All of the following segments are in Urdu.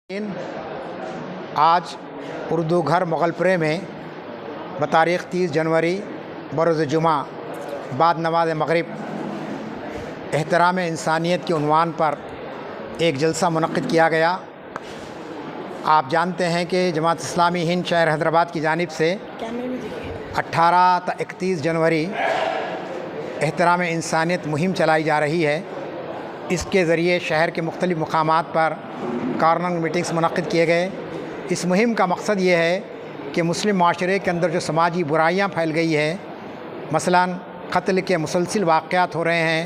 آج اردو گھر مغلپورے میں بتاریخ 30 جنوری بروز جمعہ بعد نماز مغرب احترام انسانیت کے عنوان پر ایک جلسہ منعقد کیا گیا۔ آپ جانتے ہیں کہ جماعت اسلامی ہند شہر حیدرآباد کی جانب سے 18 تا 31 جنوری احترام انسانیت مہم چلائی جا رہی ہے۔ اس کے ذریعے شہر کے مختلف مقامات پر کارنر میٹنگز منعقد کیے گئے۔ اس مہم کا مقصد یہ ہے کہ مسلم معاشرے کے اندر جو سماجی برائیاں پھیل گئی ہے، مثلاً قتل کے مسلسل واقعات ہو رہے ہیں،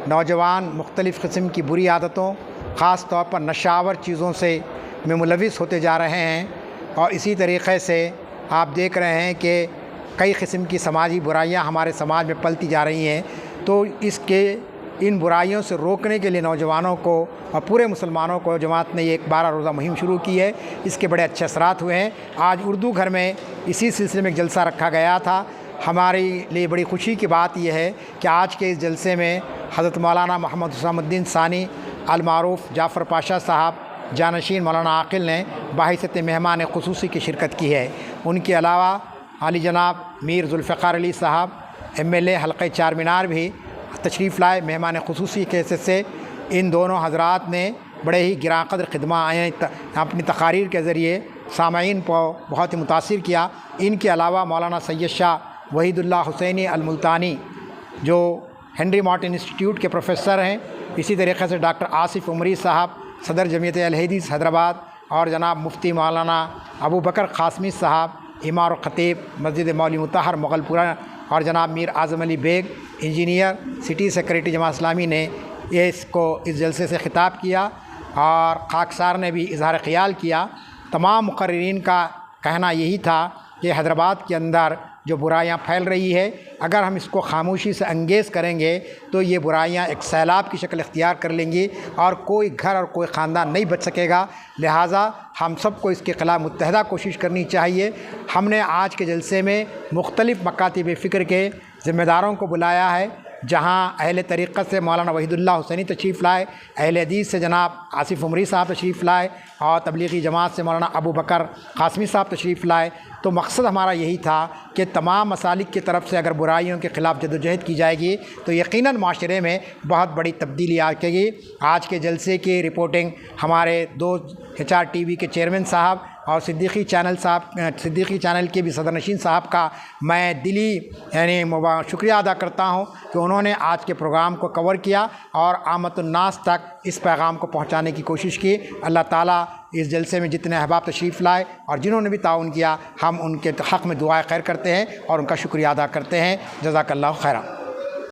نوجوان مختلف قسم کی بری عادتوں خاص طور پر نشاور چیزوں سے ملوث ہوتے جا رہے ہیں، اور اسی طریقے سے آپ دیکھ رہے ہیں کہ کئی قسم کی سماجی برائیاں ہمارے سماج میں پلتی جا رہی ہیں۔ تو ان برائیوں سے روکنے کے لیے نوجوانوں کو اور پورے مسلمانوں کو جماعت نے یہ ایک 12 روزہ مہم شروع کی ہے۔ اس کے بڑے اچھے اثرات ہوئے ہیں۔ آج اردو گھر میں اسی سلسلے میں ایک جلسہ رکھا گیا تھا۔ ہمارے لیے بڑی خوشی کی بات یہ ہے کہ آج کے اس جلسے میں حضرت مولانا محمد حسام الدین ثانی المعروف جعفر پاشا صاحب جانشین مولانا عاقل نے بحیثیت مہمان خصوصی کی شرکت کی ہے۔ ان کے علاوہ علی جناب میر ذوالفقار علی صاحب MLA حلقہ چار مینار بھی تشریف لائے مہمان خصوصی کے حیثیت سے۔ ان دونوں حضرات نے بڑے ہی گراں قدر خدمات اپنی تقاریر کے ذریعے سامعین کو بہت ہی متاثر کیا۔ ان کے علاوہ مولانا سید شاہ وحید اللہ حسینی الملتانی جو ہنری مارٹن انسٹیٹیوٹ کے پروفیسر ہیں، اسی طریقے سے ڈاکٹر آصف عمری صاحب صدر جمعیت اہل حدیث حیدرآباد، اور جناب مفتی مولانا ابو بکر قاسمی صاحب امام الخطیب مسجد مولوی مطہر مغلپورہ، اور جناب میر اعظم علی bag engineer city secretary Jamaat Islami نے اس جلسے سے خطاب کیا، اور خاکسار نے بھی اظہار خیال کیا۔ تمام مقررین کا کہنا یہی تھا کہ حیدرآباد کے اندر جو برائیاں پھیل رہی ہے، اگر ہم اس کو خاموشی سے انگیز کریں گے تو یہ برائیاں ایک سیلاب کی شکل اختیار کر لیں گی، اور کوئی گھر اور کوئی خاندان نہیں بچ سکے گا۔ لہٰذا ہم سب کو اس کے خلاف متحدہ کوشش کرنی چاہیے۔ ہم نے آج کے جلسے میں مختلف مکاتب فکر کے ذمہ داروں کو بلایا ہے، جہاں اہل طریقت سے مولانا وحید اللہ حسینی تشریف لائے، اہل حدیث سے جناب آصف عمری صاحب تشریف لائے، اور تبلیغی جماعت سے مولانا ابو بکر قاسمی صاحب تشریف لائے۔ تو مقصد ہمارا یہی تھا کہ تمام مسالک کی طرف سے اگر برائیوں کے خلاف جدوجہد کی جائے گی تو یقیناً معاشرے میں بہت بڑی تبدیلی آ سکے گی۔ آج کے جلسے کی رپورٹنگ ہمارے دو HR-TV کے چیئرمین صاحب اور صدیقی چینل کے بھی صدر نشین صاحب کا میں دلی شکریہ ادا کرتا ہوں کہ انہوں نے آج کے پروگرام کو کور کیا اور عامت الناس تک اس پیغام کو پہنچانے کی کوشش کی۔ اللہ تعالیٰ اس جلسے میں جتنے احباب تشریف لائے اور جنہوں نے بھی تعاون کیا، ہم ان کے حق میں دعائے خیر کرتے ہیں اور ان کا شکریہ ادا کرتے ہیں۔ جزاک اللہ خیرہ۔